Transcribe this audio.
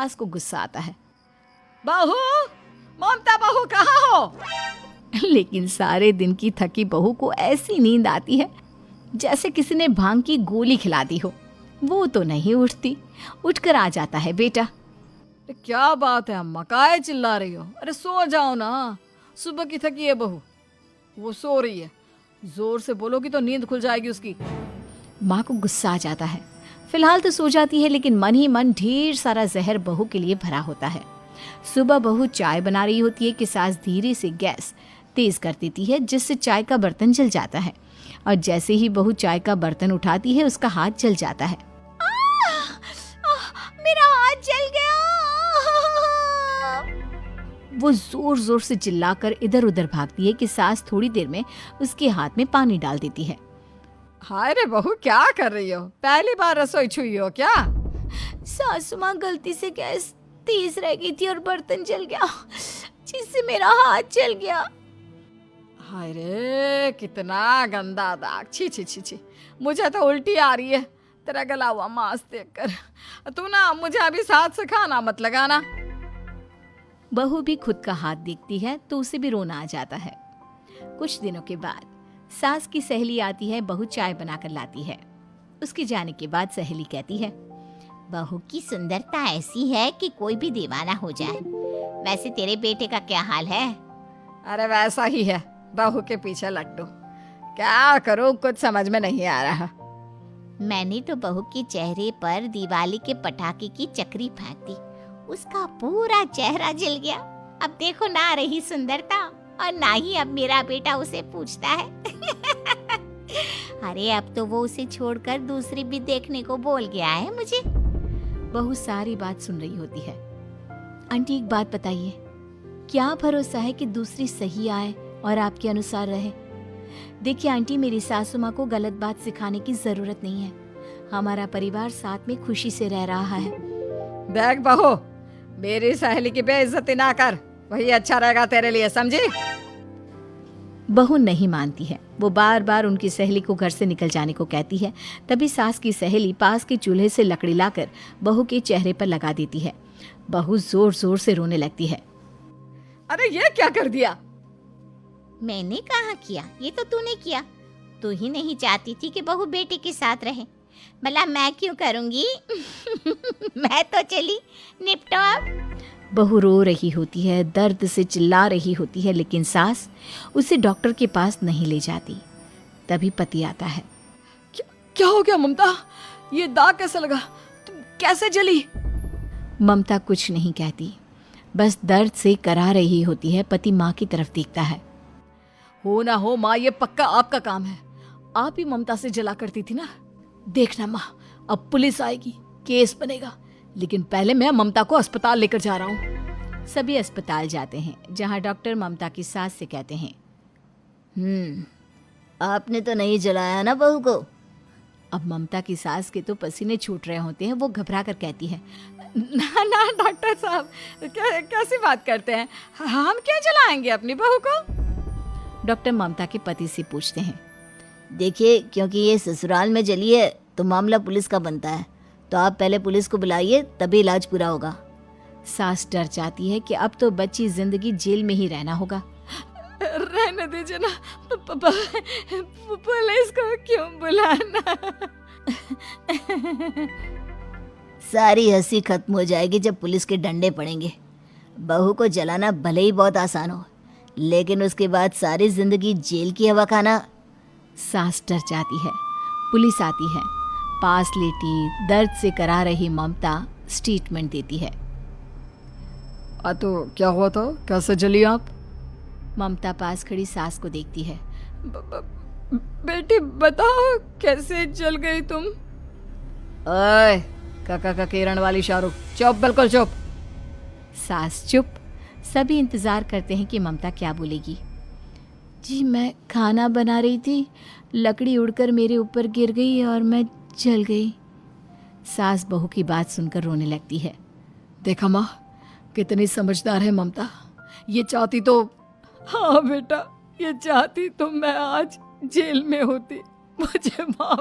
सास को गुस्सा आता है। बहू, ममता बहू कहाँ हो? लेकिन सारे दिन की थकी बहू को ऐसी नींद आती है जैसे किसी ने भांग की गोली खिला दी हो। वो तो नहीं उठती। उठकर आ जाता है बेटा। क्या बात है अम्मा, काहे चिल्ला रही हो? अरे सो जाओ ना, सुबह की थकी है बहू। वो सो रही है, जोर से बोलोगी तो नींद खुल जाएगी उसकी। माँ को गुस्सा आ जाता है। फिलहाल तो सो जाती है, लेकिन मन ही मन ढेर सारा जहर बहू के लिए भरा होता है। सुबह बहू चाय बना रही होती है कि सास धीरे से गैस तेज कर देती है, जिससे चाय का बर्तन जल जाता है। और जैसे ही बहू चाय का बर्तन उठाती है, उसका हाथ जल जाता है। मेरा हाथ जल गया। वो जोर जोर से चिल्लाकर इधर उधर भागती है कि सास थोड़ी देर में उसके हाथ में पानी डाल देती है। हाय रे बहू, क्या कर रही हो? पहली बार रसोई छुई हो क्या? सासू माँ, गलती से गैस तेज रह गई थी और बर्तन जल गया, जिससे मेरा हाथ जल गया। हाय रे, कितना गंदा दाग। छी छी छी छी, मुझे तो उल्टी आ रही है तेरा गला हुआ मांस देखकर। तू ना मुझे अभी साथ से खाना मत लगाना। बहू भी खुद का हाथ देखती है तो उसे भी रोना आ जाता है। कुछ दिनों के बाद सास की सहेली आती है। बहू चाय बनाकर लाती है। उसके जाने के बाद सहेली कहती है, बहू की सुंदरता ऐसी है कि कोई भी दीवाना हो जाए। वैसे तेरे बेटे का क्या हाल है? अरे वैसा ही है, बहू के पीछे लट्टू। क्या करूं, कुछ समझ में नहीं आ रहा। मैंने तो बहू के चेहरे पर दिवाली के पटाखे की चक्री फेंक दी, उसका पूरा चेहरा जल गया। अब देखो ना रही सुंदरता, और ना ही अब मेरा बेटा उसे पूछता है। अरे अब तो वो उसे छोड़कर दूसरी भी देखने को बोल गया है मुझे। बहू सारी बात सुन रही होती है। आंटी, एक बात बताइए, क्या भरोसा है कि दूसरी सही आए और आपके अनुसार रहे? देखिए आंटी, मेरी सासू माँ को गलत बात सिखाने की जरूरत नहीं है। हमारा परिवार साथ में खुशी से रह रहा है। देख बहू, मेरी सहेली की बेइज्जती ना कर, वही अच्छा रहेगा तेरे लिए, समझी? बहू नहीं मानती है। वो बार बार उनकी सहेली को घर से निकल जाने को कहती है। तभी सास की सहेली पास के चूल्हे से लकड़ी लाकर बहू के चेहरे पर लगा देती है। बहू जोर जोर से रोने लगती है। अरे ये क्या कर दिया? मैंने कहाँ किया, ये तो तूने किया। तू ही नहीं चाहती थी कि बहू बेटे के साथ रहे, भला मैं क्यों करूंगी? मैं तो चली, निपटो अब। बहू रो रही होती है, दर्द से चिल्ला रही होती है, लेकिन सास उसे डॉक्टर के पास नहीं ले जाती। तभी पति आता है। क्या हो गया ममता? ये दाग कैसे लगा? तुम कैसे जली? ममता कुछ नहीं कहती, बस दर्द से करा रही होती है। पति माँ की तरफ देखता है। हो ना हो माँ, ये पक्का आपका काम है। आप ही ममता से जला करती थी ना। देखना माँ, अब पुलिस आएगी, केस बनेगा, लेकिन पहले मैं ममता को अस्पताल लेकर जा रहा हूँ। सभी अस्पताल जाते हैं, जहाँ डॉक्टर ममता की सास से कहते हैं, आपने तो नहीं जलाया ना बहू को? अब ममता की सास के तो पसीने छूट रहे होते हैं। वो घबरा कर कहती है, ना ना डॉक्टर साहब, कैसी बात करते हैं? हम क्या जलाएंगे अपनी बहू को? डॉक्टर ममता के पति से पूछते हैं, देखिए, क्योंकि ये ससुराल में जली है तो मामला पुलिस का बनता है, तो आप पहले पुलिस को बुलाइए, तभी इलाज पूरा होगा। सास डर जाती है कि अब तो बच्ची जिंदगी जेल में ही रहना होगा। रहने दीजिए ना, पुलिस को क्यों बुलाना? सारी हंसी खत्म हो जाएगी जब पुलिस के डंडे पड़ेंगे। बहू को जलाना भले ही बहुत आसान हो, लेकिन उसके बाद सारी जिंदगी जेल की हवा खाना। सास डर जाती है। पुलिस आती है। पास लेटी दर्द से करा रही ममता स्टेटमेंट देती है। तो क्या हुआ था? कैसे जली आप? ममता पास खड़ी सास को देखती है। बेटी बताओ, कैसे जल गई तुम? ओए, काका का किरण वाली शाहरुख, चुप, बिल्कुल चुप। सास चुप। सभी इंतजार करते हैं कि ममता क्या बोलेगी। जी, मैं खाना बना रही थी, लकड़ी उड़कर मेरे ऊपर गिर गई और मैं जल गई। सास बहू की बात सुनकर रोने लगती है। देखा माँ, कितनी समझदार है ममता। ये चाहती तो, हाँ बेटा, ये चाहती तो मैं आज जेल में होती। मुझे माफ